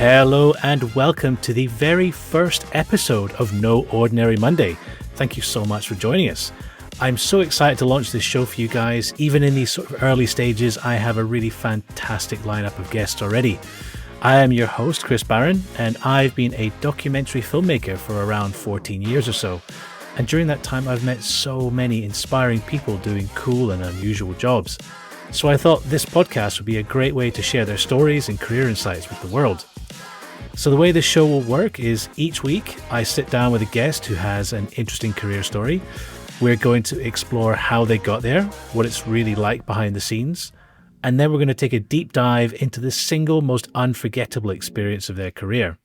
Hello and welcome to the very first episode of No Ordinary Monday. Thank you so much for joining us. I'm so excited to launch this show for you guys. Even in these sort of early stages, I have a really fantastic lineup of guests already. I am your host, Chris Barron, and I've been a documentary filmmaker for around 14 years or so. And during that time, I've met so many inspiring people doing cool and unusual jobs. So I thought this podcast would be a great way to share their stories and career insights with the world. So the way this show will work is each week I sit down with a guest who has an interesting career story. We're going to explore how they got there, what it's really like behind the scenes, and then we're going to take a deep dive into the single most unforgettable experience of their career.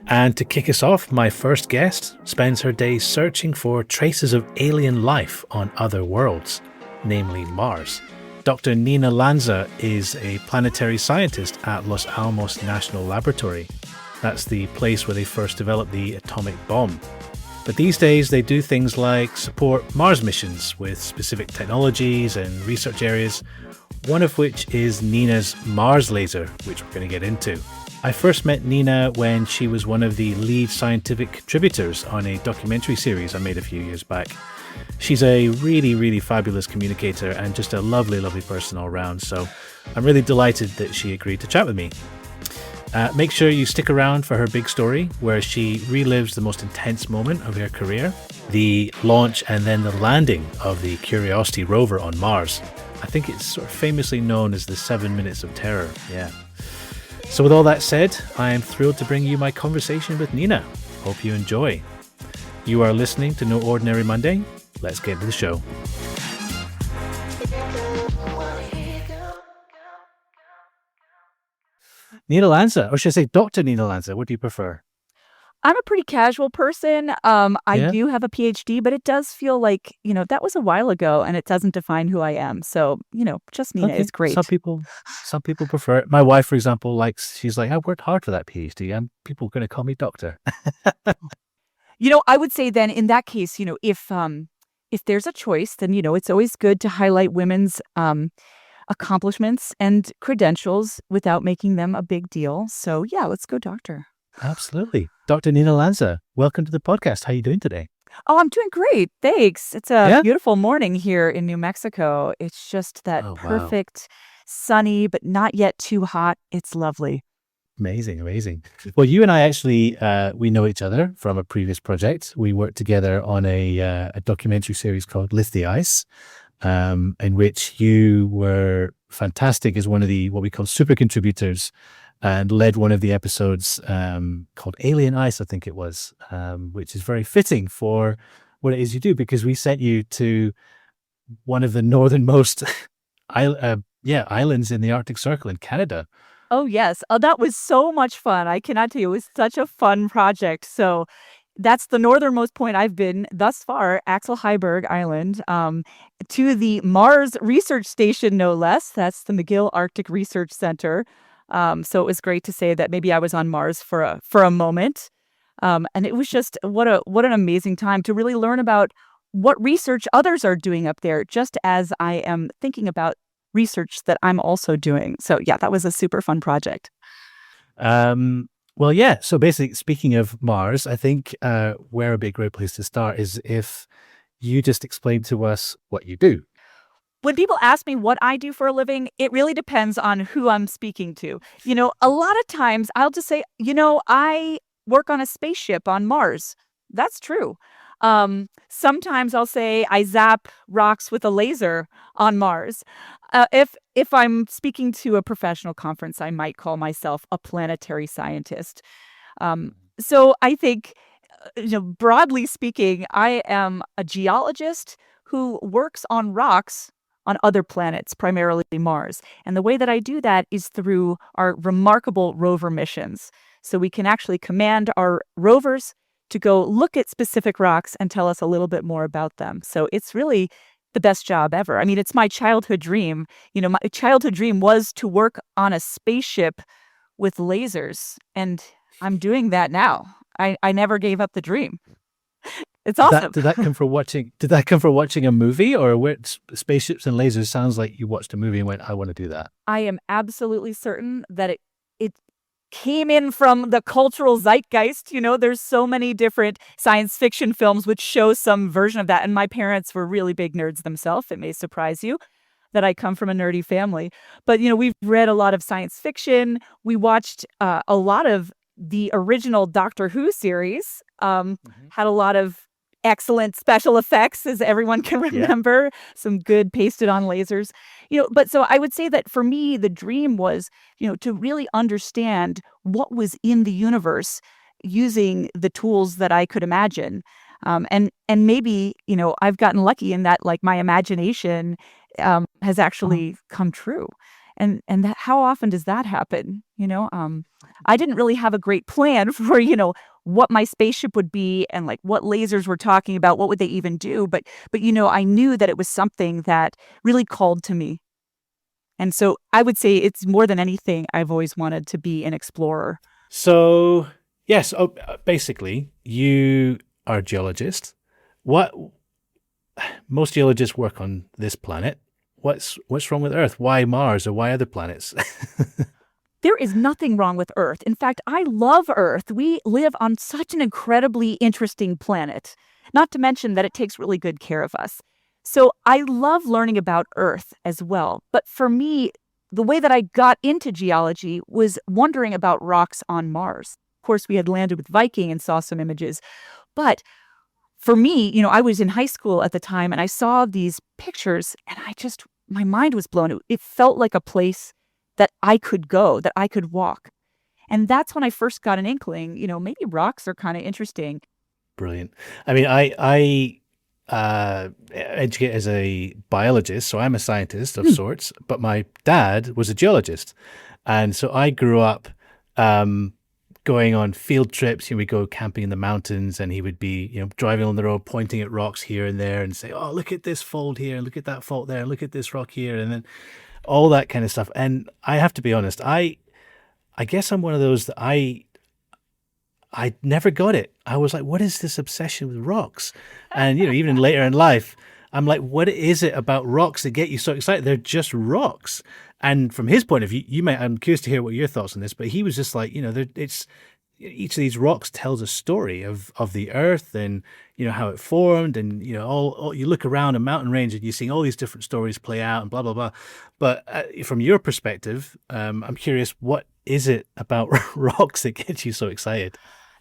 And to kick us off, my first guest spends her days searching for traces of alien life on other worlds, namely Mars. Dr. Nina Lanza is a planetary scientist at Los Alamos National Laboratory. That's the place where they first developed the atomic bomb. But these days they do things like support Mars missions with specific technologies and research areas, one of which is Nina's Mars laser, which we're going to get into. I first met Nina when she was one of the lead scientific contributors on a documentary series I made a few years back. She's a really, really fabulous communicator and just a lovely, lovely person all around. So I'm really delighted that she agreed to chat with me. Make sure you stick around for her big story, where she relives the most intense moment of her career, the launch and then the landing of the Curiosity rover on Mars. I think it's sort of famously known as the 7 minutes of terror. Yeah. So with all that said, I am thrilled to bring you my conversation with Nina. Hope you enjoy. You are listening to No Ordinary Monday. Let's get to the show. Nina Lanza, or should I say Dr. Nina Lanza, what do you prefer? I'm a pretty casual person. I do have a PhD, but it does feel like, that was a while ago and it doesn't define who I am. So, just Nina is great. Some people prefer it. My wife, for example, she's like, I worked hard for that PhD and people are going to call me doctor. I would say then in that case, if there's a choice, then, it's always good to highlight women's accomplishments and credentials without making them a big deal. So yeah, let's go doctor. Absolutely. Dr. Nina Lanza, welcome to the podcast. How are you doing today? Oh, I'm doing great. Thanks. It's a beautiful morning here in New Mexico. It's just that perfect, sunny, but not yet too hot. It's lovely. Amazing. Well, you and I actually, we know each other from a previous project. We worked together on a documentary series called Lift the Ice, in which you were fantastic as one of the, what we call super contributors, and led one of the episodes called Alien Ice, I think it was, which is very fitting for what it is you do, because we sent you to one of the northernmost islands in the Arctic Circle in Canada. Oh, yes. Oh, that was so much fun. I cannot tell you. It was such a fun project. So that's the northernmost point I've been thus far, Axel Heiberg Island, to the Mars Research Station, no less. That's the McGill Arctic Research Center. So it was great to say that maybe I was on Mars for a moment. And it was just what an amazing time to really learn about what research others are doing up there, just as I am thinking about research that I'm also doing. So yeah, that was a super fun project. Well, yeah. So basically, speaking of Mars, I think where a big great place to start is if you just explain to us what you do. When people ask me what I do for a living, it really depends on who I'm speaking to. A lot of times I'll just say, I work on a spaceship on Mars. That's true. Sometimes I'll say I zap rocks with a laser on Mars. If I'm speaking to a professional conference, I might call myself a planetary scientist. So I think, broadly speaking, I am a geologist who works on rocks on other planets, primarily Mars. And the way that I do that is through our remarkable rover missions. So we can actually command our rovers to go look at specific rocks and tell us a little bit more about them. So it's really the best job ever. I mean, it's my childhood dream. My childhood dream was to work on a spaceship with lasers, and I'm doing that now. I never gave up the dream. It's awesome. Did that come from watching a movie, or spaceships and lasers sounds like you watched a movie and went, I want to do that? I am absolutely certain that came in from the cultural zeitgeist. There's so many different science fiction films which show some version of that. And my parents were really big nerds themselves. It may surprise you that I come from a nerdy family. But, we've read a lot of science fiction. We watched a lot of the original Doctor Who series, had a lot of excellent special effects, as everyone can remember, some good pasted on lasers. But so I would say that for me, the dream was, to really understand what was in the universe using the tools that I could imagine. And maybe, I've gotten lucky in that, like, my imagination has actually come true. And that, how often does that happen? I didn't really have a great plan for, what my spaceship would be and like what lasers we're talking about, what would they even do? But I knew that it was something that really called to me. And so I would say it's more than anything, I've always wanted to be an explorer. So, yes, basically, you are a geologist. Most geologists work on this planet. What's wrong with Earth? Why Mars or why other planets? There is nothing wrong with Earth. In fact, I love Earth. We live on such an incredibly interesting planet, not to mention that it takes really good care of us. So I love learning about Earth as well. But for me, the way that I got into geology was wondering about rocks on Mars. Of course, we had landed with Viking and saw some images. But for me, I was in high school at the time and I saw these pictures and my mind was blown. It felt like a place that I could go, that I could walk. And that's when I first got an inkling, maybe rocks are kind of interesting. Brilliant. I mean, I educate as a biologist, so I'm a scientist of sorts, but my dad was a geologist. And so I grew up going on field trips. We'd go camping in the mountains and he would be, driving on the road, pointing at rocks here and there and say, oh, look at this fold here, and look at that fault there, and look at this rock here. And then all that kind of stuff. And I have to be honest, I guess I'm one of those that I never got it. I was like, what is this obsession with rocks? And, even later in life, I'm like, what is it about rocks that get you so excited? They're just rocks. And from his point of view, I'm curious to hear what your thoughts on this, but he was just like, it's each of these rocks tells a story of the earth and, how it formed and, all you look around a mountain range and you're seeing all these different stories play out and blah, blah, blah. But from your perspective, I'm curious, what is it about rocks that gets you so excited?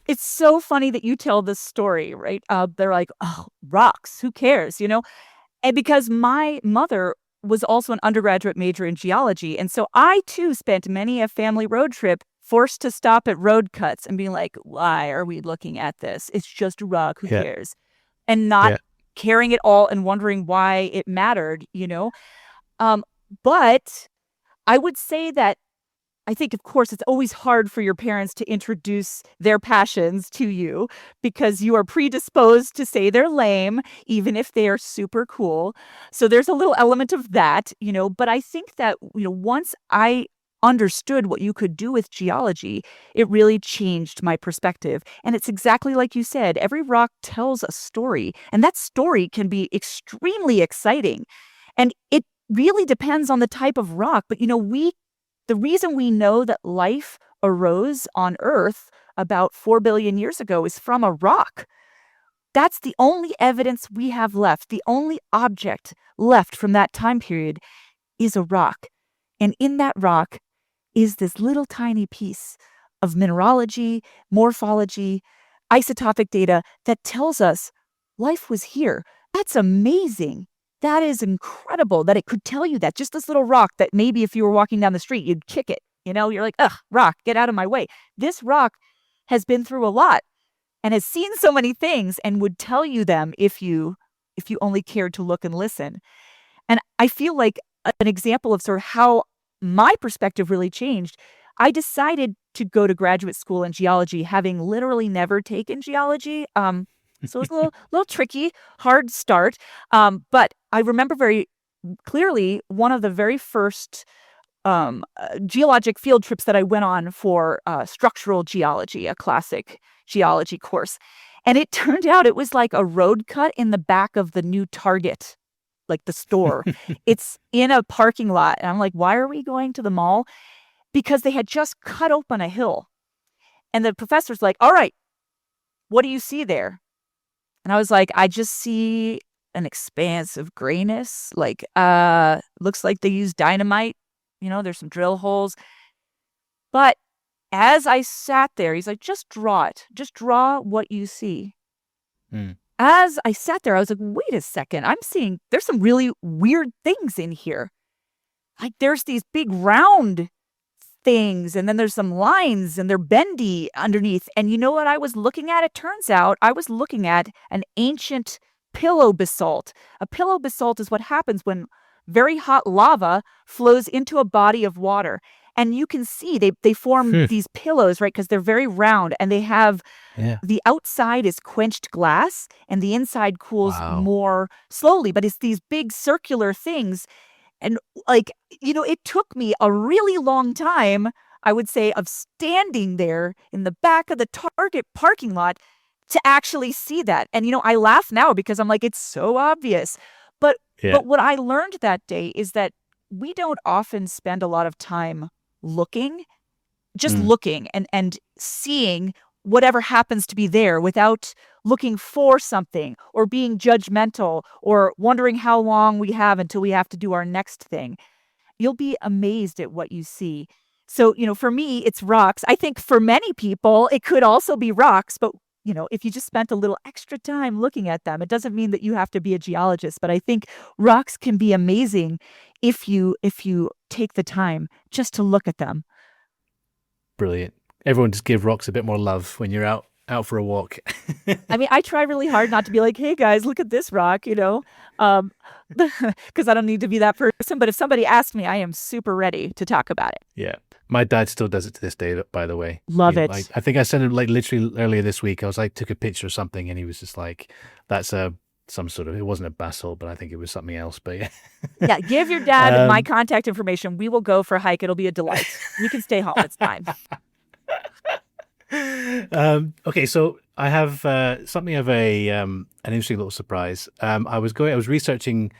It's so funny that you tell this story, right? They're like, oh, rocks, who cares, And because my mother was also an undergraduate major in geology. And so I, too, spent many a family road trip forced to stop at road cuts and being like, why are we looking at this? It's just a rock. Who cares? And not caring at all and wondering why it mattered, But I would say that I think, of course, it's always hard for your parents to introduce their passions to you because you are predisposed to say they're lame, even if they are super cool. So there's a little element of that, but I think that, once I understood what you could do with geology, it really changed my perspective. And it's exactly like you said, every rock tells a story, and that story can be extremely exciting. And it really depends on the type of rock. But, the reason we know that life arose on Earth about 4 billion years ago is from a rock. That's the only evidence we have left. The only object left from that time period is a rock. And in that rock is this little tiny piece of mineralogy, morphology, isotopic data that tells us life was here. That's amazing. That is incredible that it could tell you that. Just this little rock that maybe if you were walking down the street, you'd kick it. You're like, ugh, rock, get out of my way. This rock has been through a lot and has seen so many things and would tell you them if you only cared to look and listen. And I feel like an example of sort of how my perspective really changed. I decided to go to graduate school in geology, having literally never taken geology. So it was a little tricky, hard start. But I remember very clearly one of the very first geologic field trips that I went on for structural geology, a classic geology course. And it turned out it was like a road cut in the back of the new Target, like the store. It's in a parking lot. And I'm like, why are we going to the mall? Because they had just cut open a hill. And the professor's like, all right, what do you see there? And I was like, I just see an expanse of grayness. Like, looks like they use dynamite. There's some drill holes. But as I sat there, he's like, just draw it. Just draw what you see. Mm. As I sat there, I was like, wait a second. I'm seeing there's some really weird things in here. Like there's these big round things, and then there's some lines, and they're bendy underneath. And you know what I was looking at? It turns out I was looking at an ancient pillow basalt. A pillow basalt is what happens when very hot lava flows into a body of water. And you can see they form these pillows, right? Because they're very round, and they have the outside is quenched glass, and the inside cools more slowly. But it's these big circular things. And it took me a really long time, I would say, of standing there in the back of the Target parking lot to actually see that. And, I laugh now because I'm like, it's so obvious. But what I learned that day is that we don't often spend a lot of time looking and seeing whatever happens to be there without looking for something or being judgmental or wondering how long we have until we have to do our next thing. You'll be amazed at what you see. So, for me, it's rocks. I think for many people, it could also be rocks, but if you just spent a little extra time looking at them, it doesn't mean that you have to be a geologist. But I think rocks can be amazing if you take the time just to look at them. Brilliant. Everyone just give rocks a bit more love when you're out for a walk. I mean, I try really hard not to be like, hey guys, look at this rock, because I don't need to be that person. But if somebody asks me, I am super ready to talk about it. Yeah. My dad still does it to this day, by the way. Love it. I think I said it literally earlier this week. I was took a picture of something, and he was just like, that's some sort of, it wasn't a basalt, but I think it was something else. But yeah. Yeah, give your dad my contact information. We will go for a hike. It'll be a delight. You can stay home. It's fine. Okay, so I have something of an interesting little surprise. I was researching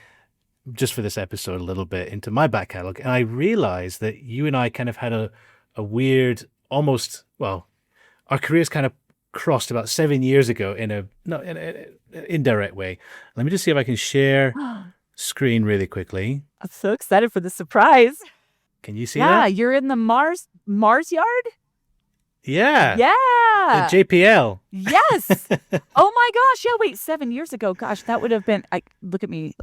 just for this episode a little bit into my back catalog, and I realized that you and I kind of had a weird, almost, well, our careers kind of crossed about 7 years ago in an indirect way. Let me just see if I can share screen really quickly. I'm so excited for the surprise. Can you see that? Yeah, you're in the Mars yard? Yeah. Yeah. The JPL. Yes. Oh my gosh. Yeah, wait, 7 years ago. Gosh, that would have been, look at me,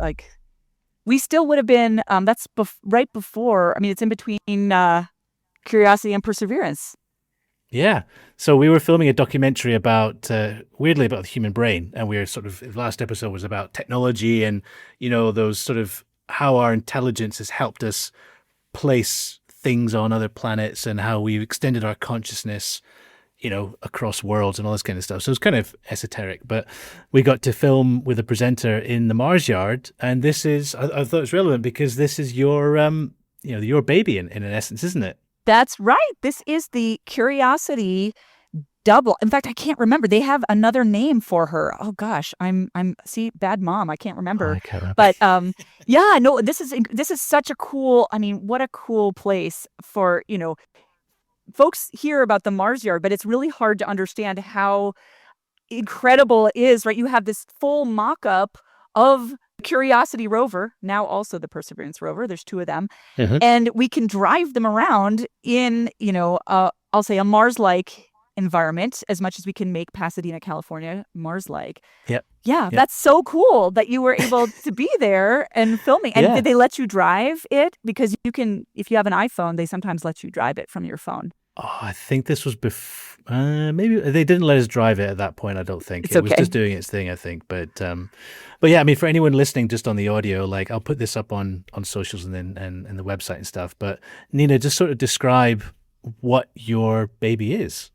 we still would have been, that's right before, I mean, it's in between Curiosity and Perseverance. Yeah. So we were filming a documentary about, weirdly, about the human brain. And we were the last episode was about technology and, those sort of how our intelligence has helped us place things on other planets and how we've extended our consciousness, across worlds and all this kind of stuff. So it's kind of esoteric, but we got to film with a presenter in the Mars yard. And this is, I thought it was relevant because this is your, your baby in essence, isn't it? That's right. This is the Curiosity double. In fact, I can't remember. They have another name for her. Oh gosh, I'm see, bad mom. I can't remember. I can't remember. But yeah, no, this is such a cool. I mean, what a cool place for folks hear about the Mars yard, but it's really hard to understand how incredible it is. Right, you have this full mock-up of Curiosity rover, now also the Perseverance rover. There's two of them, and we can drive them around in I'll say a Mars-like environment as much as we can make Pasadena, California, Mars-like. Yep. Yeah, that's so cool that you were able to be there and filming. And did they let you drive it? Because you can, if you have an iPhone, they sometimes let you drive it from your phone. Oh, I think this was before. Maybe they didn't let us drive it at that point. I don't think It's it was okay. just doing its thing. I think, but yeah. I mean, for anyone listening just on the audio, I'll put this up on socials and then and the website and stuff. But Nina, just sort of describe what your baby is.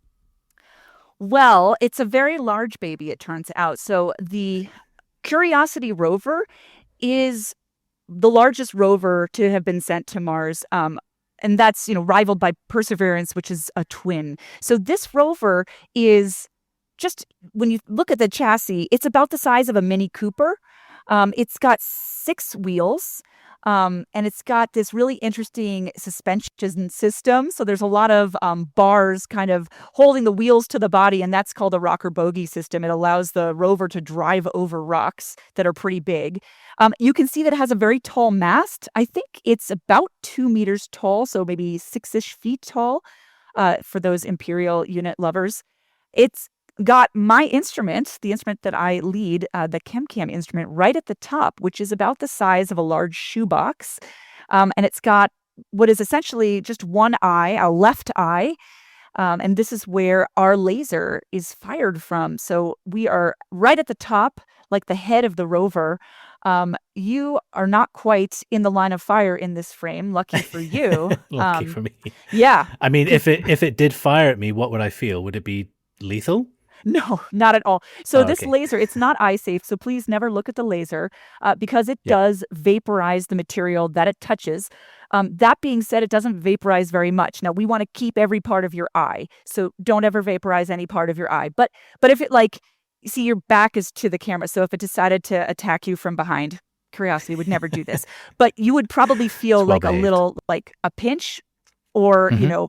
Well, it's a very large baby, it turns out. So the Curiosity rover is the largest rover to have been sent to Mars. And that's, rivaled by Perseverance, which is a twin. So this rover is just, when you look at the chassis, it's about the size of a Mini Cooper. It's got 6 wheels. And it's got this really interesting suspension system. So there's a lot of bars kind of holding the wheels to the body, and that's called a rocker bogie system. It allows the rover to drive over rocks that are pretty big. You can see that it has a very tall mast. I think it's about 2 meters tall, so maybe 6-ish feet tall for those Imperial unit lovers. It's got my instrument, the instrument that I lead, the ChemCam instrument, right at the top, which is about the size of a large shoebox. And it's got what is essentially just one eye, a left eye. And this is where our laser is fired from. So we are right at the top, like the head of the rover. You are not quite in the line of fire in this frame. Lucky for you. Lucky for me. Yeah. I mean, if it did fire at me, what would I feel? Would it be lethal? No, not at all. So this Okay. laser, it's not eye safe. So please never look at the laser because it Yeah. does vaporize the material that it touches. That being said, it doesn't vaporize very much. Now we want to keep every part of your eye. So don't ever vaporize any part of your eye. But if it see, your back is to the camera. So if it decided to attack you from behind, Curiosity would never do this. But you would probably feel It's well like a behaved. little, like a pinch or, Mhm.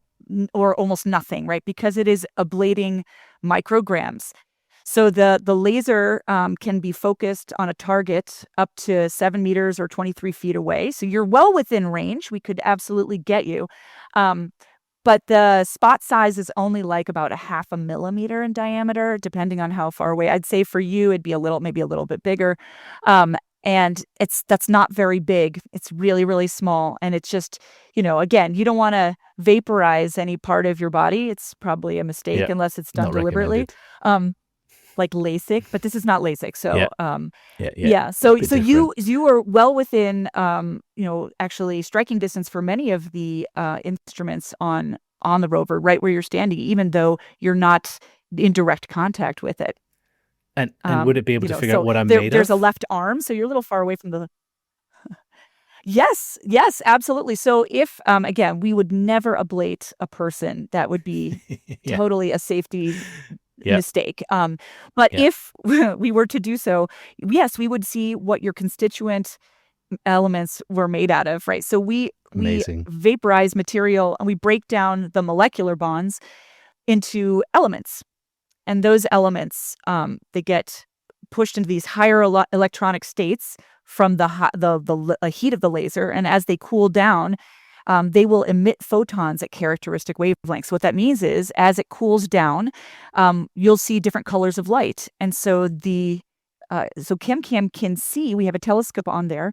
or almost nothing, right? Because it is ablating micrograms. So the laser can be focused on a target up to 7 meters or 23 feet away. So you're well within range. We could absolutely get you. But the spot size is only like about a 0.5 millimeter in diameter, depending on how far away. I'd say for you, it'd be maybe a little bit bigger. And that's not very big. It's really, really small. And it's just, again, you don't want to vaporize any part of your body. It's probably a mistake Yeah. unless it's done Not deliberately. recommended. Like LASIK, but this is not LASIK. So, Yeah. Yeah. yeah. A So, bit different. you are well within, actually striking distance for many of the instruments on the rover, right where you're standing, even though you're not in direct contact with it. And would it be able to figure out So what I'm made there's a of? left arm, so you're a little far away from the. Yes, yes, absolutely. So if again, we would never ablate a person. That would be Yeah. totally a safety Yeah. mistake. But Yeah. if we were to do so, yes, we would see what your constituent elements were made out of, right? So we Amazing. vaporize material and we break down the molecular bonds into elements. And those elements, they get pushed into these higher electronic states from the heat of the laser. And as they cool down, they will emit photons at characteristic wavelengths. What that means is, as it cools down, you'll see different colors of light. And so ChemCam can see, we have a telescope on there,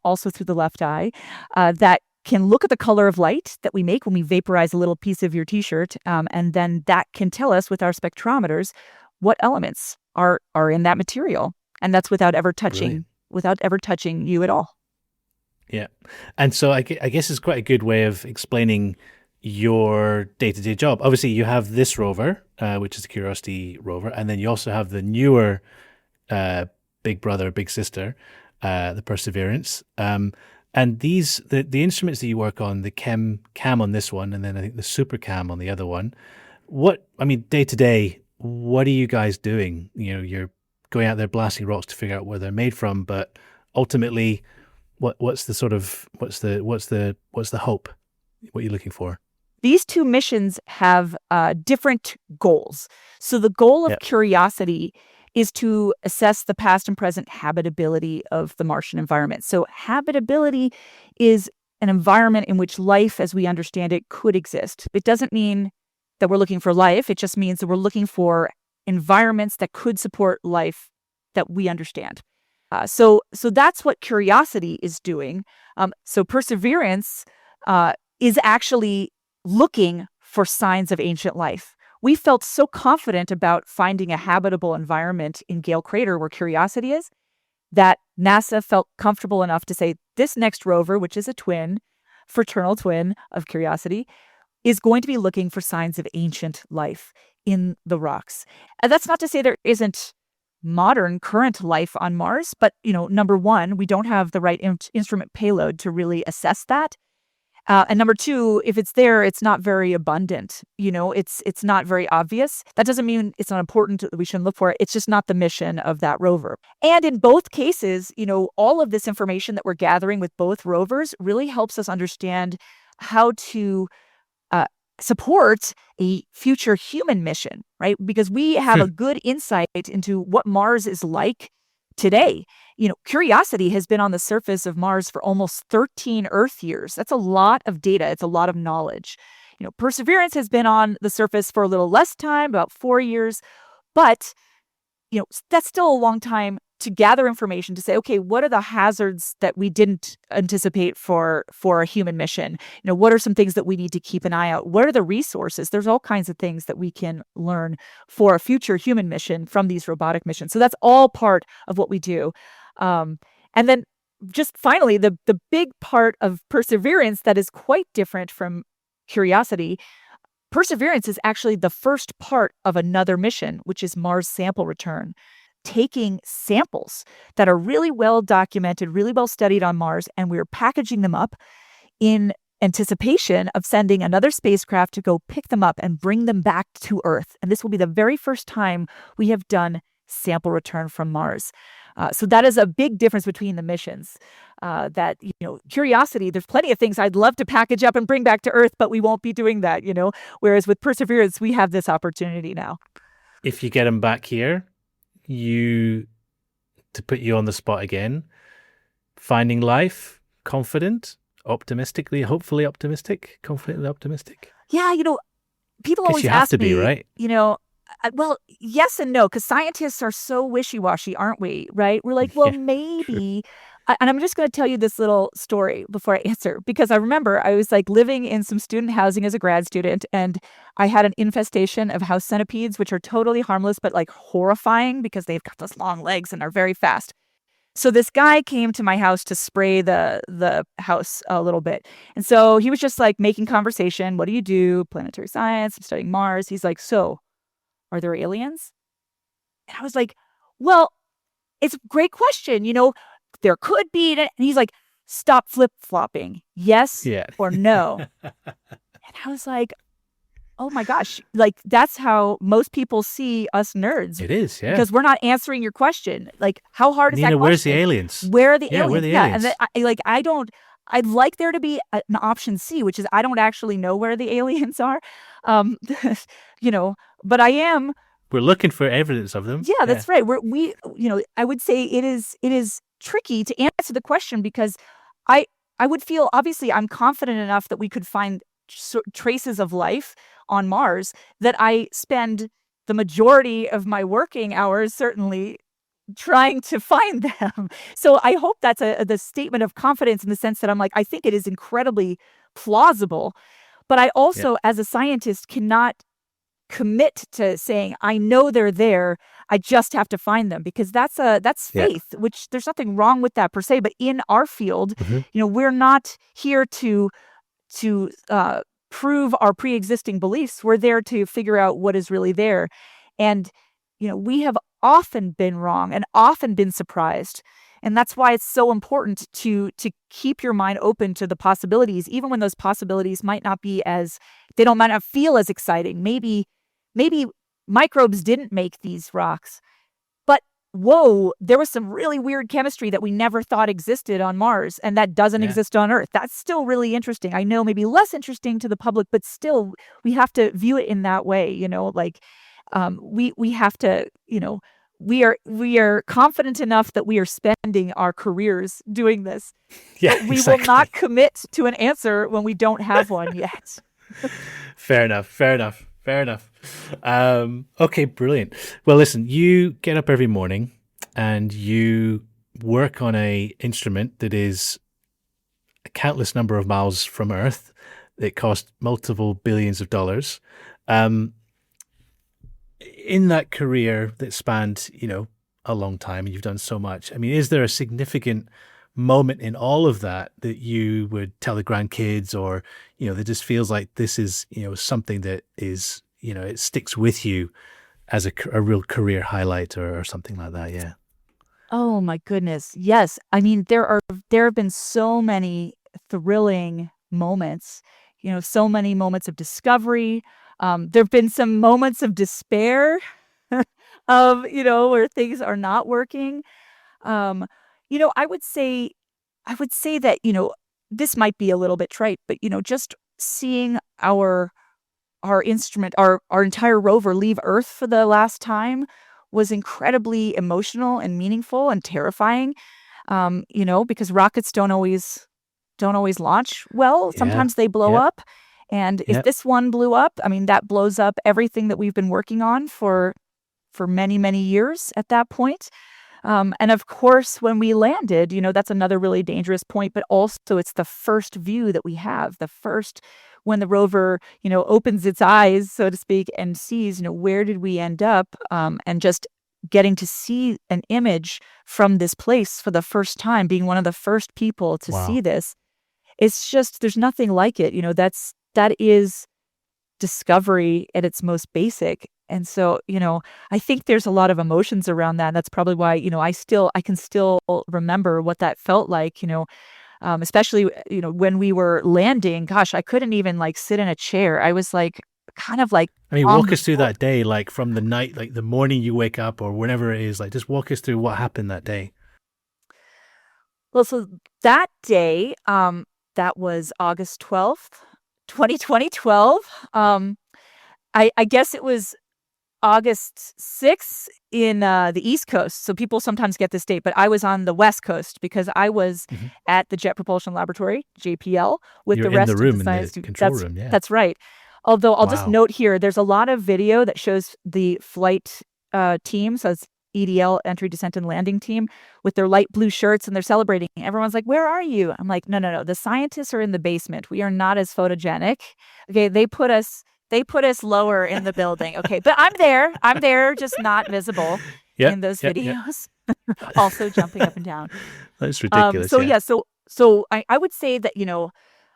also through the left eye, that can look at the color of light that we make when we vaporize a little piece of your t-shirt. And then that can tell us with our spectrometers what elements are in that material. And that's without ever Brilliant. touching you at all. Yeah. And so I guess it's quite a good way of explaining your day-to-day job. Obviously, you have this rover, which is the Curiosity rover, and then you also have the newer big brother, big sister, the Perseverance. And the instruments that you work on, the ChemCam on this one, and then I think the SuperCam on the other one. Day to day, what are you guys doing? You're going out there blasting rocks to figure out where they're made from, but ultimately, what's the hope? What are you looking for? These two missions have different goals. So the goal of Yep. Curiosity is to assess the past and present habitability of the Martian environment. So habitability is an environment in which life, as we understand it, could exist. It doesn't mean that we're looking for life. It just means that we're looking for environments that could support life that we understand. So that's what Curiosity is doing. So Perseverance is actually looking for signs of ancient life. We felt so confident about finding a habitable environment in Gale Crater, where Curiosity is, that NASA felt comfortable enough to say this next rover, which is a fraternal twin of Curiosity, is going to be looking for signs of ancient life in the rocks. And that's not to say there isn't modern current life on Mars, but number one, we don't have the right instrument payload to really assess that. And number two, if it's there, it's not very abundant. It's not very obvious. That doesn't mean it's not important that we shouldn't look for it. It's just not the mission of that rover. And in both cases, all of this information that we're gathering with both rovers really helps us understand how to uh, support a future human mission, right? Because we have a good insight into what Mars is like today. Curiosity has been on the surface of Mars for almost 13 Earth years. That's a lot of data. It's a lot of knowledge. Perseverance has been on the surface for a little less time, about 4 years, but that's still a long time to gather information to say, okay, what are the hazards that we didn't anticipate for a human mission? What are some things that we need to keep an eye out? What are the resources? There's all kinds of things that we can learn for a future human mission from these robotic missions. So that's all part of what we do. And then just finally, the big part of Perseverance that is quite different from Curiosity. Perseverance is actually the first part of another mission, which is Mars sample return. Taking samples that are really well documented, really well studied on Mars, and we're packaging them up in anticipation of sending another spacecraft to go pick them up and bring them back to Earth. And this will be the very first time we have done sample return from Mars. So that is a big difference between the missions. Curiosity, there's plenty of things I'd love to package up and bring back to Earth, but we won't be doing that, Whereas with Perseverance, we have this opportunity now. If you get them back here, to put you on the spot again, finding life, confident, optimistically, hopefully optimistic, confidently optimistic. Yeah, people always you have ask to me, be, right? Well, yes and no, because scientists are so wishy-washy, aren't we? Right? We're like, well, maybe. And I'm just going to tell you this little story before I answer, because I remember I was like living in some student housing as a grad student, and I had an infestation of house centipedes, which are totally harmless, but like horrifying because they've got those long legs and are very fast. So this guy came to my house to spray the house a little bit. And so he was just like making conversation. What do you do? Planetary science. I'm studying Mars. He's like, so are there aliens? And I was like, well, it's a great question. There could be. And he's like, stop flip-flopping. Yes or no. And I was like, oh my gosh, like that's how most people see us nerds. It is, yeah. Because we're not answering your question. Like, how hard is that question? Where's the aliens? Where are the aliens? Where are the aliens? And I'd like there to be an option C, which is I don't actually know where the aliens are. But I am. We're looking for evidence of them. Yeah, that's right. I would say it is tricky to answer the question because I would feel, obviously, I'm confident enough that we could find traces of life on Mars that I spend the majority of my working hours certainly trying to find them. So I hope that's the statement of confidence in the sense that I'm like, I think it is incredibly plausible. But I also, as a scientist, cannot commit to saying, I know they're there, I just have to find them, because that's faith, which there's nothing wrong with that per se. But in our field, we're not here to prove our pre-existing beliefs. We're there to figure out what is really there. And, we have often been wrong and often been surprised. And that's why it's so important to keep your mind open to the possibilities, even when those possibilities might not feel as exciting. Maybe microbes didn't make these rocks, but whoa, there was some really weird chemistry that we never thought existed on Mars and that doesn't exist on Earth. That's still really interesting. I know maybe less interesting to the public, but still we have to view it in that way, we have to, we are confident enough that we are spending our careers doing this. Yeah, but we will not commit to an answer when we don't have one yet. Fair enough. Okay, brilliant. Well, listen, you get up every morning and you work on a instrument that is a countless number of miles from Earth. It cost multiple billions of dollars. In that career that spanned, a long time, and you've done so much, I mean, is there a significant moment in all of that you would tell the grandkids, or, that just feels like this is, something that is, it sticks with you as a real career highlight or something like that? Yeah. Oh my goodness. Yes. I mean, there have been so many thrilling moments, so many moments of discovery. There have been some moments of despair of, where things are not working. Um, I would say that, this might be a little bit trite, but, just seeing our instrument, our entire rover leave Earth for the last time was incredibly emotional and meaningful and terrifying. Because rockets don't always launch well. Yeah. Sometimes they blow Yep. up. And if Yep. this one blew up, I mean, that blows up everything that we've been working on for many, many years at that point. And of course, when we landed, that's another really dangerous point, but also it's the first view that we have, the first when the rover, opens its eyes, so to speak, and sees, where did we end up? And just getting to see an image from this place for the first time, being one of the first people to see Wow. this, it's just, there's nothing like it. That is discovery at its most basic. And so, I think there's a lot of emotions around that. That's probably why, I can still remember what that felt like, especially, when we were landing. Gosh, I couldn't even like sit in a chair. I was like, kind of like I mean, on walk the us through floor. that day, like from the night, like the morning you wake up or whenever it is, like just walk us through what happened that day. Well, so that day, that was August 12th, 2012. I guess it was August 6th in the East Coast. So people sometimes get this date, but I was on the West Coast because I was Hmm. at the Jet Propulsion Laboratory, JPL, with You're the in the rest of the room, in science the students. control That's room. Yeah. that's right. Although I'll just Wow. note here, there's a lot of video that shows the flight team, so it's EDL, entry, descent, and landing team, with their light blue shirts and they're celebrating. Everyone's like, "Where are you?" I'm like, "No, no, no. The scientists are in the basement. We are not as photogenic. Okay, they put us lower in the building. Okay, but I'm there. I'm there, just not visible Yep. in those Yep. Yep. videos. Also jumping up and down. That's ridiculous. So Yeah. yeah, so I would say that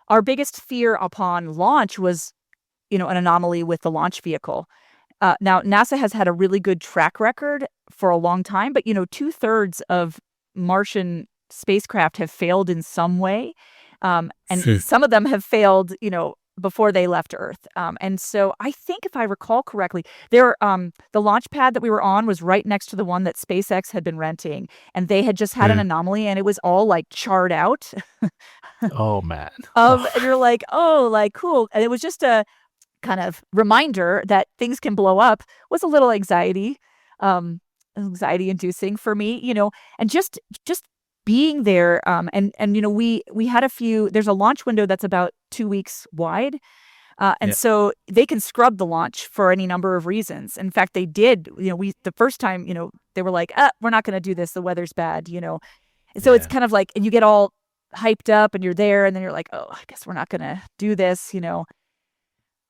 our biggest fear upon launch was an anomaly with the launch vehicle. Now NASA has had a really good track record for a long time, but 2/3 of Martian spacecraft have failed in some way, and some of them have failed, before they left Earth. And so I think if I recall correctly, the launch pad that we were on was right next to the one that SpaceX had been renting, and they had just had an anomaly, and it was all like charred out. Oh man. Oh. And you're like, oh, like cool, and it was just a kind of reminder that things can blow up. Was a little um, anxiety inducing for me, and just being there. And we had a few. There's a launch window that's about 2 weeks wide. And Yeah. so they can scrub the launch for any number of reasons. In fact, they did. The first time, they were like, we're not going to do this. The weather's bad. And so it's Yeah. kind of like, and you get all hyped up and you're there, and then you're like, oh, I guess we're not going to do this.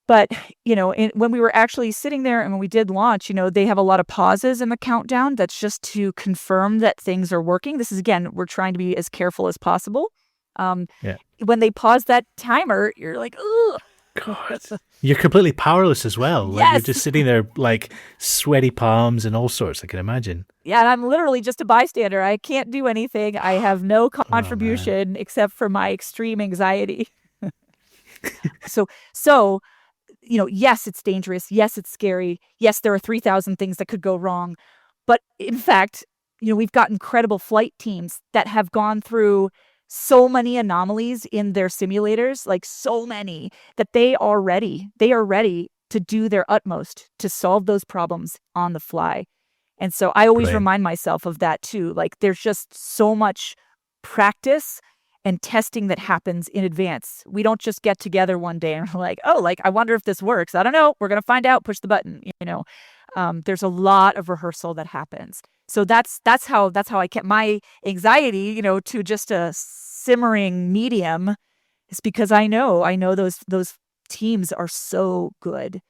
But, when we were actually sitting there and when we did launch, they have a lot of pauses in the countdown. That's just to confirm that things are working. This is, again, we're trying to be as careful as possible. Um, Yeah. when they pause that timer, you're like, ugh. God. You're completely powerless as well. Like you're just Yes. sitting there, like sweaty palms and all sorts. I can imagine. Yeah, and I'm literally just a bystander. I can't do anything. I have no Oh man. contribution except for my extreme anxiety. So, yes, it's dangerous. Yes, it's scary. Yes, there are 3,000 things that could go wrong. But in fact, we've got incredible flight teams that have gone through so many anomalies in their simulators, like so many, that they are ready. They are ready to do their utmost to solve those problems on the fly. And so I always Brilliant. remind myself of that too. Like there's just so much practice and testing that happens in advance. We don't just get together one day and we're like, oh, like I wonder if this works. I don't know. We're gonna find out. Push the button. There's a lot of rehearsal that happens. So that's how I kept my anxiety, to just a simmering medium, is because I know those teams are so good.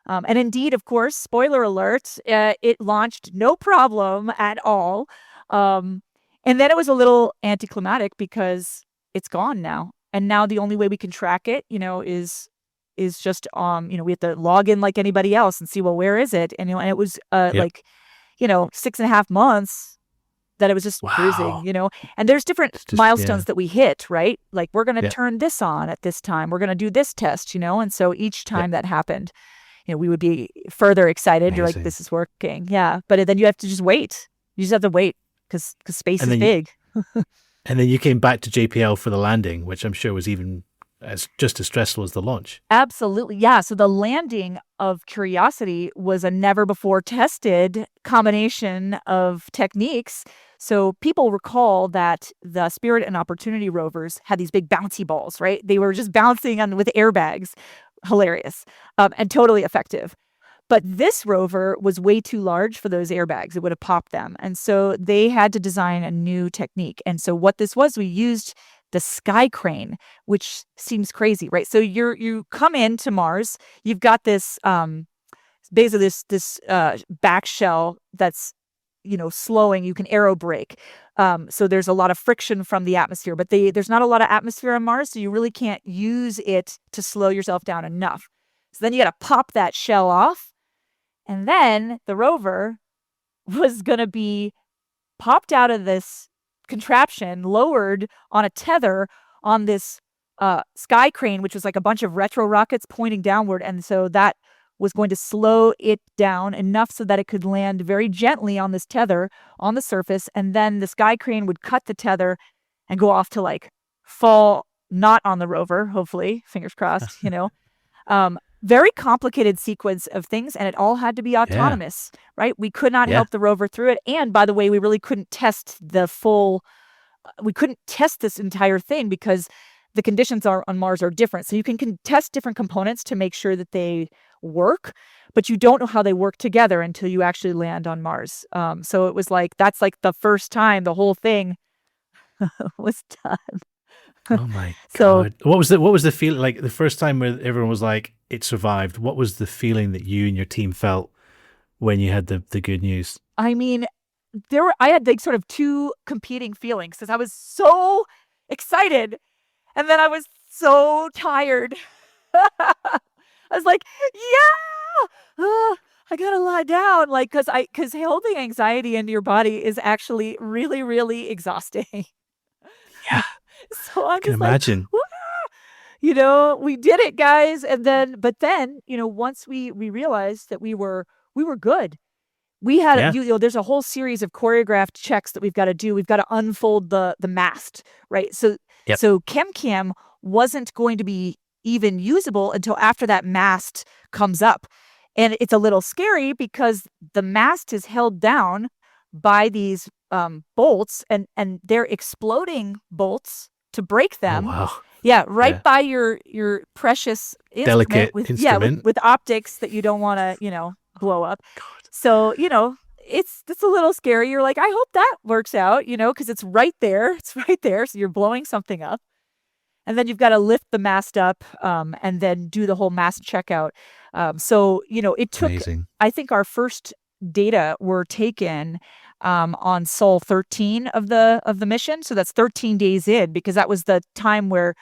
And indeed, of course, spoiler alert, it launched no problem at all. Um, and then it was a little anticlimactic because it's gone now. And now the only way we can track it, is just we have to log in like anybody else and see, well, where is it? And and it was Yep. like 6.5 months that it was just cruising, Wow. and there's different It's just, milestones yeah. that we hit, right? Like we're going to Yeah. turn this on at this time. We're going to do this test, and so each Yeah. time that happened, we would be further excited. You're like, Amazing. this is working. Yeah. But then you have to just wait. You just have to wait because space And is then big. and then you came back to JPL for the landing, which I'm sure was even just as stressful as the launch. Absolutely. Yeah. So the landing of Curiosity was a never before tested combination of techniques. So people recall that the Spirit and Opportunity rovers had these big bouncy balls, right? They were just bouncing on with airbags. Hilarious, and totally effective. But this rover was way too large for those airbags. It would have popped them. And so they had to design a new technique. And so what this was, we used the sky crane, which seems crazy, right? So you come into Mars, you've got this basically this back shell that's slowing. You can aero brake. So there's a lot of friction from the atmosphere, but there's not a lot of atmosphere on Mars, so you really can't use it to slow yourself down enough. So then you got to pop that shell off, and then the rover was going to be popped out of this contraption, lowered on a tether on this sky crane, which was like a bunch of retro rockets pointing downward. And so that was going to slow it down enough so that it could land very gently on this tether on the surface. And then the sky crane would cut the tether and go off to like fall not on the rover, hopefully, fingers crossed, very complicated sequence of things, and it all had to be Yeah. autonomous, right? We could not Yeah. help the rover through it. And by the way, we really couldn't test we couldn't test this entire thing because the conditions on Mars are different. So you can test different components to make sure that they work, but you don't know how they work together until you actually land on Mars. So it was like, that's like the first time the whole thing was done. Oh my So God. What was the feeling like the first time where everyone was like, it survived? What was the feeling that you and your team felt when you had the good news? I mean, I had like sort of two competing feelings because I was so excited and then I was so tired. I was like, yeah, I gotta lie down. Like, cause holding anxiety into your body is actually really, really exhausting. Yeah, So I I'm can just like, imagine. "Woo!" We did it, guys. But then, once we realized that we were good. We had Yeah. there's a whole series of choreographed checks that we've got to do. We've got to unfold the mast, right? So Yep. so ChemCam wasn't going to be even usable until after that mast comes up. And it's a little scary because the mast is held down by these bolts and they're exploding bolts to break Oh them. wow. Yeah, right Yeah. by your precious instrument Delicate with instrument. with optics that you don't want to, blow up. God. So, it's a little scary. You're like, I hope that works out, because it's right there. It's right there. So you're blowing something up. And then you've got to lift the mast up and then do the whole mast checkout. So, it took, Amazing. I think our first data were taken on Sol 13 of the mission. So that's 13 days in because that was the time where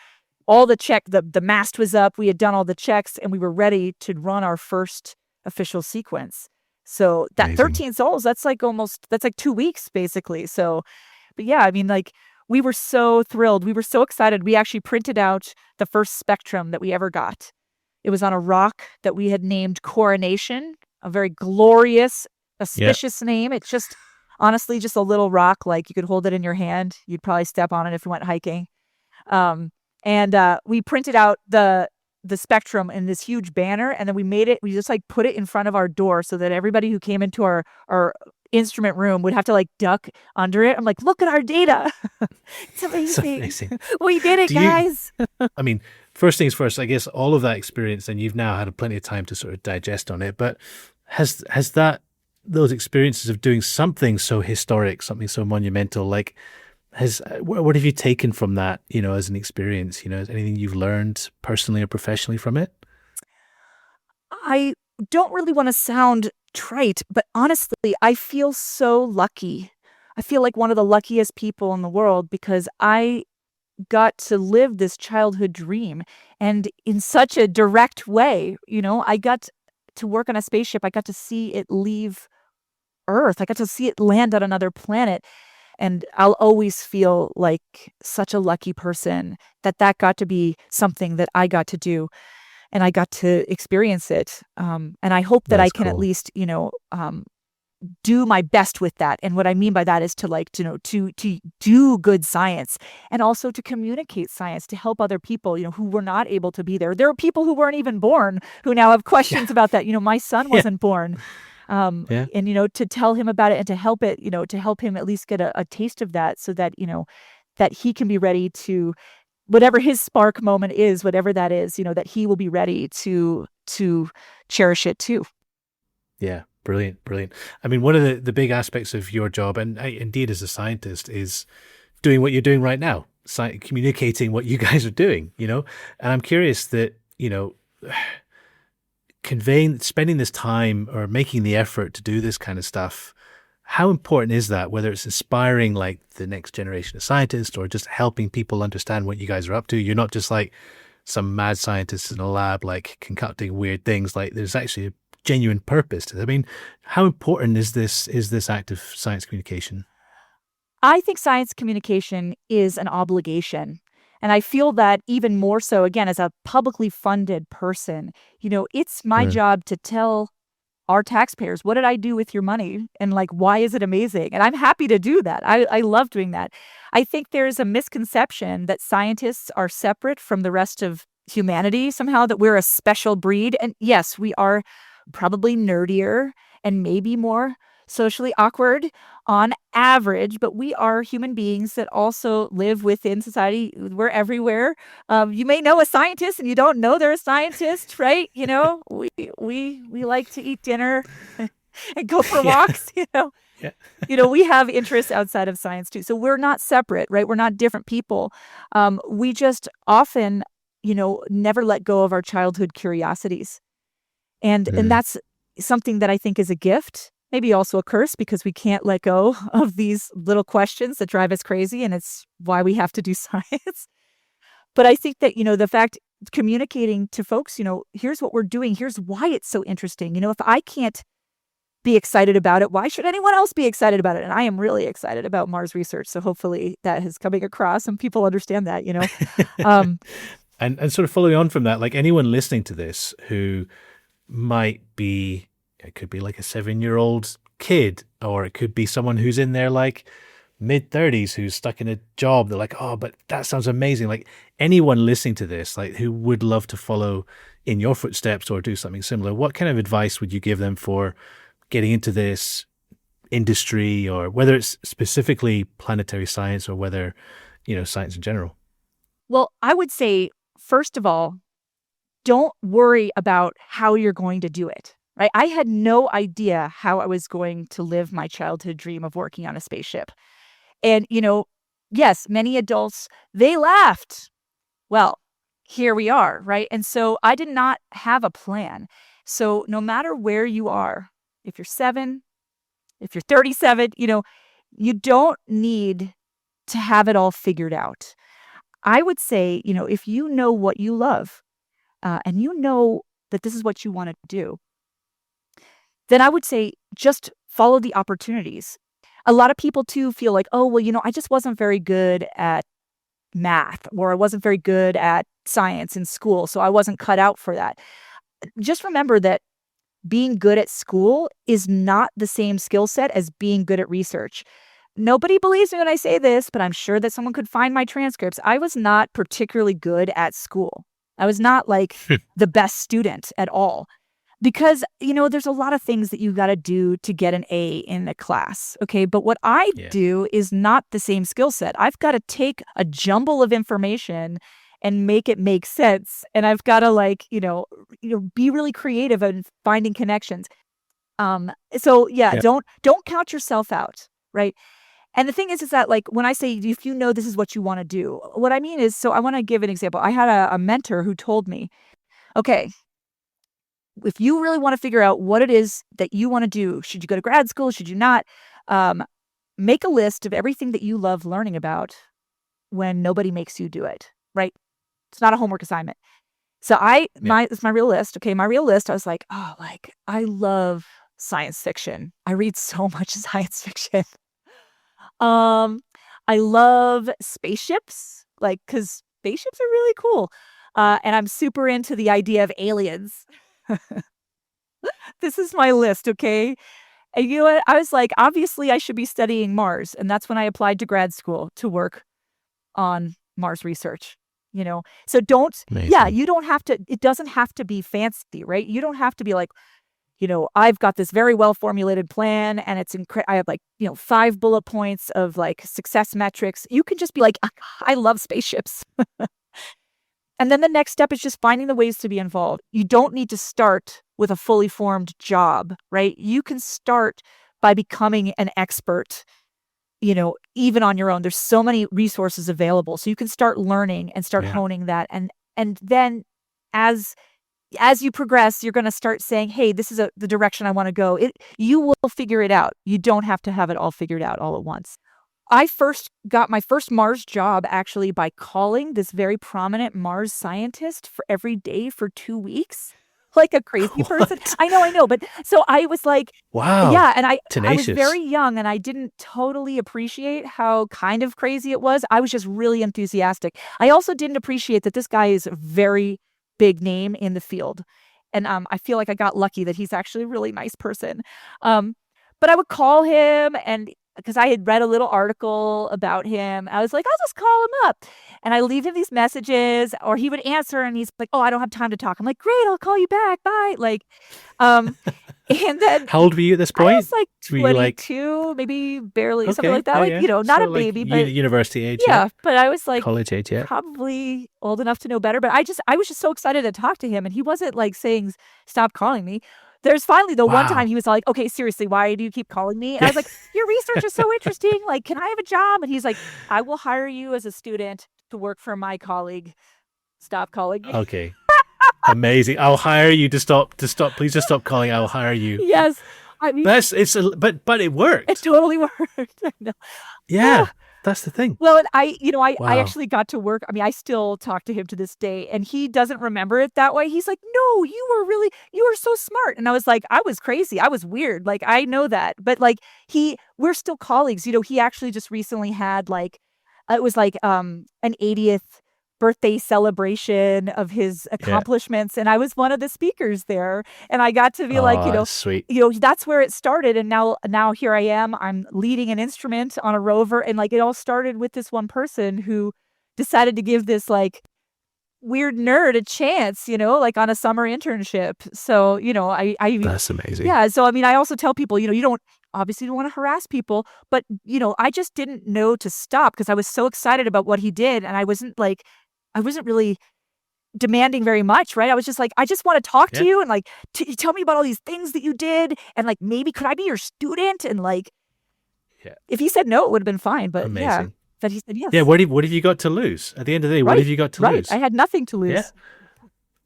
all the mast was up. We had done all the checks and we were ready to run our first official sequence. So that Amazing. 13 souls, that's like 2 weeks basically. So, but yeah, I mean, like we were so thrilled. We were so excited. We actually printed out the first spectrum that we ever got. It was on a rock that we had named Coronation, a very glorious, Yeah. auspicious name. It's just honestly just a little rock. Like you could hold it in your hand. You'd probably step on it if you went hiking. Um, and we printed out the spectrum in this huge banner, and then we just like put it in front of our door so that everybody who came into our instrument room would have to like duck under it. I'm like, look at our data. It's It's amazing. amazing. We did it, Do you guys. I mean, first things first, I guess all of that experience, and you've now had plenty of time to sort of digest on it, but has those experiences of doing something so historic, something so monumental, like what have you taken from that, as an experience? Is anything you've learned personally or professionally from it? I don't really want to sound trite, but honestly, I feel so lucky. I feel like one of the luckiest people in the world because I got to live this childhood dream and in such a direct way. I got to work on a spaceship. I got to see it leave Earth. I got to see it land on another planet. And I'll always feel like such a lucky person that got to be something that I got to do and I got to experience it. And I hope that I That's can at cool. least, do my best with that. And what I mean by that is to like to do good science and also to communicate science to help other people, who were not able to be there. There are people who weren't even born who now have Yeah. questions about that. My son Yeah. wasn't born. Yeah. And to tell him about it and to help it, to help him at least get a taste of that so that, that he can be ready to whatever his spark moment is, whatever that is, that he will be ready to cherish it too. Yeah. Brilliant. Brilliant. I mean, one of the big aspects of your job, and indeed as a scientist, is doing what you're doing right now, communicating what you guys are doing, And I'm curious that, spending this time or making the effort to do this kind of stuff, how important is that, whether it's inspiring like the next generation of scientists or just helping people understand what you guys are up to? You're not just like some mad scientists in a lab, like concocting weird things. Like there's actually a genuine purpose to it. I mean, how important is this act of science communication? I think science communication is an obligation. And I feel that even more so, again, as a publicly funded person, it's my Mm, job to tell our taxpayers, what did I do with your money? And like, why is it amazing? And I'm happy to do that. I love doing that. I think there's a misconception that scientists are separate from the rest of humanity somehow, that we're a special breed. And yes, we are probably nerdier and maybe more socially awkward on average, but we are human beings that also live within society. We're everywhere. You may know a scientist and you don't know they're a scientist, right? We like to eat dinner and go for yeah. walks. Yeah. We have interests outside of science too. So we're not separate, right? We're not different people. We just often, never let go of our childhood curiosities. And Mm, that's something that I think is a gift, maybe also a curse because we can't let go of these little questions that drive us crazy, and it's why we have to do science. But I think that, the fact communicating to folks, here's what we're doing, here's why it's so interesting. If I can't be excited about it, why should anyone else be excited about it? And I am really excited about Mars research. So hopefully that is coming across and people understand that. Um, and sort of following on from that, like anyone listening to this who might be, it could be like a 7-year-old kid, or it could be someone who's in their like mid 30s who's stuck in a job. They're like, oh, but that sounds amazing. Like anyone listening to this, like who would love to follow in your footsteps or do something similar, what kind of advice would you give them for getting into this industry, or whether it's specifically planetary science or whether, science in general? well, I would say, first of all, don't worry about how you're going to do it, right? I had no idea how I was going to live my childhood dream of working on a spaceship. And, yes, many adults, they laughed. Well, here we are, right? And so I did not have a plan. So no matter where you are, if you're 7, if you're 37, you don't need to have it all figured out. I would say, if you know what you love, and you know that this is what you want to do, then I would say just follow the opportunities. A lot of people too feel like, oh, well, I just wasn't very good at math or I wasn't very good at science in school, so I wasn't cut out for that. Just remember that being good at school is not the same skill set as being good at research. Nobody believes me when I say this, but I'm sure that someone could find my transcripts. I was not particularly good at school. I was not like the best student at all because, there's a lot of things that you got to do to get an A in a class. Okay. But what I Yeah. do is not the same skill set. I've got to take a jumble of information and make it make sense. And I've got to like, be really creative and finding connections. So yeah, Yeah. don't count yourself out. Right. And the thing is that like when I say if you know this is what you want to do, what I mean is, so I want to give an example. I had a mentor who told me, okay, if you really want to figure out what it is that you want to do, should you go to grad school? Should you not? Um, Make a list of everything that you love learning about when nobody makes you do it. Right? It's not a homework assignment. So Yeah. it's my real list. Okay, my real list. I was like, oh, like I love science fiction. I read so much science fiction. Um, I love spaceships, like, because spaceships are really cool. And I'm super into the idea of aliens. This is my list, okay? And you know what? I was like, obviously, I should be studying Mars. And that's when I applied to grad school to work on Mars research, you know? So yeah, Amazing. you don't have to, it doesn't have to be fancy, right? You don't have to be like, I've got this very well formulated plan and I have like, 5 bullet points of like success metrics. You can just be like, I love spaceships. And then the next step is just finding the ways to be involved. You don't need to start with a fully formed job, right? You can start by becoming an expert, even on your own. There's so many resources available. So you can start learning and start Yeah. honing that. And then as you progress, you're going to start saying, "Hey, this is the direction I want to go." You will figure it out. You don't have to have it all figured out all at once. I first got my first Mars job actually by calling this very prominent Mars scientist for every day for 2 weeks, like a crazy person. What? I know, but so I was like, Wow. yeah, and I was Tenacious. very young and I didn't totally appreciate how kind of crazy it was. I was just really enthusiastic. I also didn't appreciate that this guy is a very big name in the field. And I feel like I got lucky that he's actually a really nice person. Um, but I would call him and because I had read a little article about him, I was like, I'll just call him up. And I leave him these messages, or he would answer and he's like, "Oh, I don't have time to talk." I'm like, "Great, I'll call you back. Bye." Like, um, and then How old were you at this I point? was like Were you like, 22, maybe barely something okay, like that. yeah, Like, yeah. not So a like baby, but university age, yeah. yeah, but I was like College age, yeah. probably old enough to know better. But I was just so excited to talk to him, and he wasn't like saying, "Stop calling me." There's finally the one time Wow. he was like, "Okay, seriously, why do you keep calling me?" And I was like, "Your research is so interesting. Like, can I have a job?" And he's like, "I will hire you as a student to work for my colleague. Stop calling me." Okay. Amazing. I'll hire you to stop. Please just stop calling. I'll hire you. Yes, I mean, But it it worked. totally worked. I know. Yeah. That's the thing. Well, and I Wow. actually got to work. I mean, I still talk to him to this day, and he doesn't remember it that way. He's like, "No, you were so smart." And I was like, "I was crazy. I was weird. Like, I know that." But like, we're still colleagues. He actually just recently had like, it was like, an 80th birthday celebration of his Yeah. accomplishments, and I was one of the speakers there, and I got to be like, Oh, that's sweet. that's where it started, and now here I am. I'm leading an instrument on a rover, and like it all started with this one person who decided to give this like weird nerd a chance, like on a summer internship. So, That's amazing. yeah. So I mean, I also tell people, you don't obviously don't want to harass people, but I just didn't know to stop because I was so excited about what he did, and I wasn't really demanding very much, right? I was just like, "I just wanna talk to Yeah. you and, like, tell me about all these things that you did, and, like, maybe could I be your student?" And, like, Yeah. if he said no, it would've been fine, but yeah, Amazing. but he said Yeah. yes. What have you got to lose? At the end of the day, what have Right, you got to right. I lose? had nothing to Yeah. lose.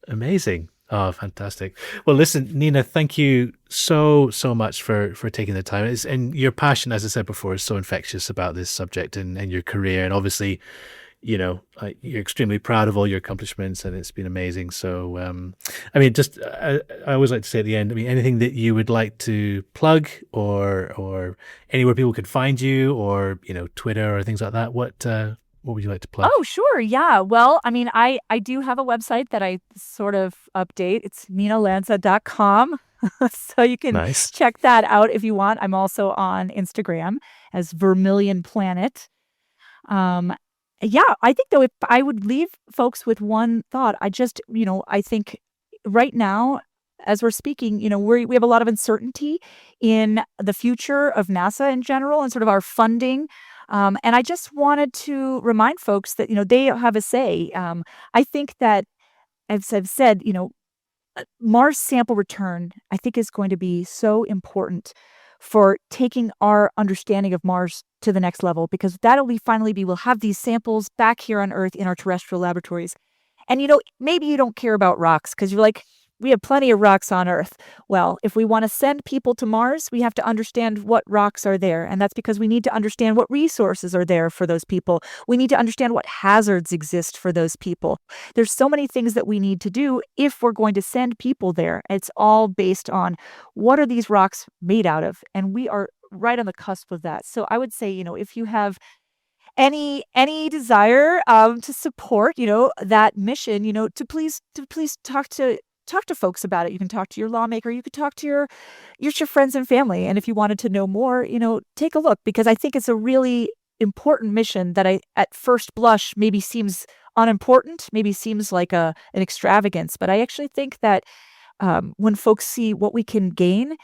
Amazing. Oh, fantastic. Well, listen, Nina, thank you so much for taking the time. And your passion, as I said before, is so infectious about this subject and your career. And obviously, you're extremely proud of all your accomplishments, and it's been amazing. So, I mean, just I always like to say at the end, I mean, anything that you would like to plug, or anywhere people could find you, or Twitter or things like that. What would you like to plug? Oh, sure, yeah. Well, I mean, I do have a website that I sort of update. It's ninalanza.com. So you can Nice. check that out if you want. I'm also on Instagram as Vermilion Planet. Um, yeah, I think though, if I would leave folks with one thought, I think right now, as we're speaking, we have a lot of uncertainty in the future of NASA in general and sort of our funding. And I just wanted to remind folks that, they have a say. I think that, as I've said, Mars sample return, I think, is going to be so important for taking our understanding of Mars to the next level because we'll have these samples back here on Earth in our terrestrial laboratories. And, maybe you don't care about rocks because you're like, we have plenty of rocks on Earth. Well, if we want to send people to Mars, we have to understand what rocks are there. And that's because we need to understand what resources are there for those people. We need to understand what hazards exist for those people. There's so many things that we need to do if we're going to send people there. It's all based on what are these rocks made out of? And we are right on the cusp of that. So I would say, if you have any desire to support, that mission, to please talk to folks about it. You can talk to your lawmaker, you could talk to your friends and family. And if you wanted to know more, take a look, because I think it's a really important mission that at first blush maybe seems unimportant, maybe seems like an extravagance. But I actually think that when folks see what we can gain,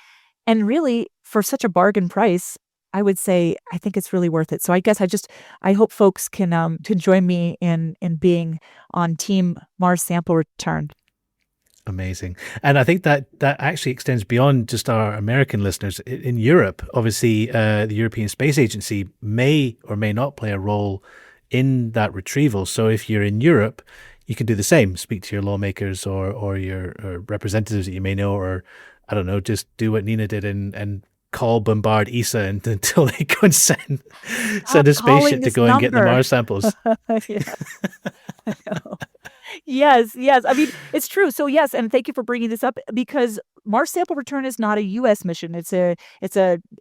and really for such a bargain price, I would say I think it's really worth it. So I guess I hope folks can join me in being on Team Mars Sample Return. Amazing. And I think that actually extends beyond just our American listeners. In Europe, obviously, the European Space Agency may or may not play a role in that retrieval. So if you're in Europe, you can do the same. Speak to your lawmakers or your representatives that you may know, or I don't know, just do what Nina did and bombard ESA until they go and send a spaceship to go and get the Mars samples. Yeah. I know. Yes. I mean, it's true. So yes, and thank you for bringing this up, because Mars Sample Return is not a U.S. mission. It's a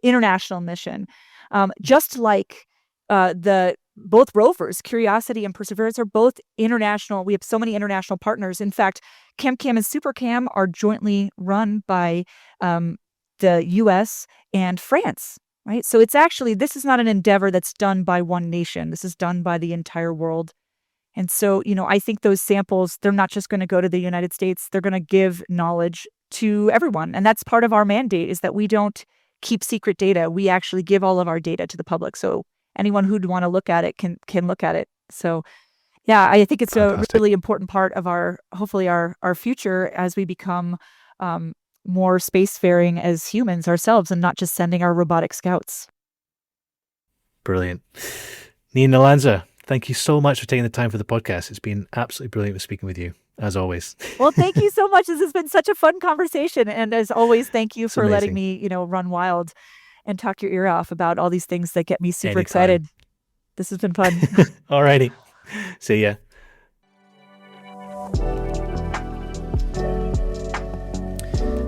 international mission. Just like both rovers, Curiosity and Perseverance, are both international. We have so many international partners. In fact, ChemCam and SuperCam are jointly run by the U.S. and France, right? So this is not an endeavor that's done by one nation. This is done by the entire world. And so, I think those samples, they're not just going to go to the United States. They're going to give knowledge to everyone. And that's part of our mandate, is that we don't keep secret data. We actually give all of our data to the public. So anyone who'd want to look at it can look at it. So yeah, I think it's Fantastic. a really important part of hopefully our future, as we become more spacefaring as humans ourselves, and not just sending our robotic scouts. Brilliant. Nina, Lanza, thank you so much for taking the time for the podcast. It's been absolutely brilliant speaking with you, as always. Well, thank you so much. This has been such a fun conversation. And as always, thank you for letting amazing. me, run wild and talk your ear off about all these things that get me super Anytime. excited. This has been fun. Alrighty. See ya.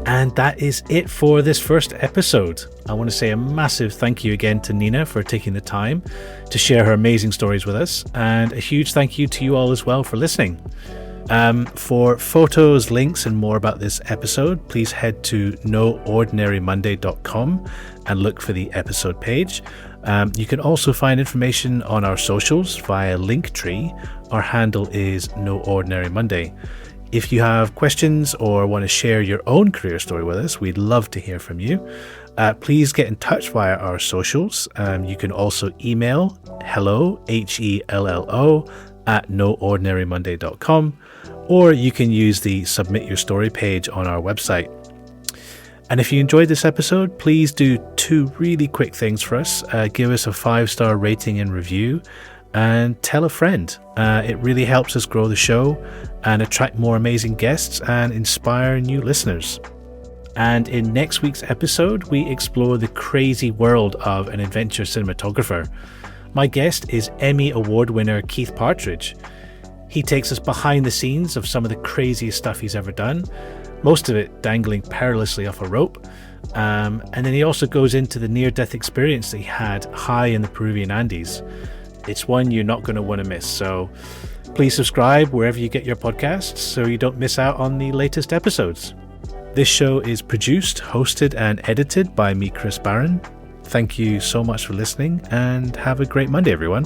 And that is it for this first episode. I want to say a massive thank you again to Nina for taking the time to share her amazing stories with us, and a huge thank you to you all as well for listening. For photos, links, and more about this episode, please head to noordinarymonday.com and look for the episode page. You can also find information on our socials via Linktree. Our handle is noordinarymonday. If you have questions or want to share your own career story with us, we'd love to hear from you. Please get in touch via our socials. You can also email hello, HELLO, at noordinarymonday.com, or you can use the Submit Your Story page on our website. And if you enjoyed this episode, please do 2 really quick things for us. Give us a 5-star rating and review, and tell a friend. It really helps us grow the show and attract more amazing guests and inspire new listeners. And in next week's episode, we explore the crazy world of an adventure cinematographer. My guest is Emmy Award winner Keith Partridge. He takes us behind the scenes of some of the craziest stuff he's ever done, most of it dangling perilously off a rope. And then he also goes into the near-death experience that he had high in the Peruvian Andes. It's one you're not going to want to miss. So please subscribe wherever you get your podcasts so you don't miss out on the latest episodes. This show is produced, hosted, and edited by me, Chris Barron. Thank you so much for listening, and have a great Monday, everyone.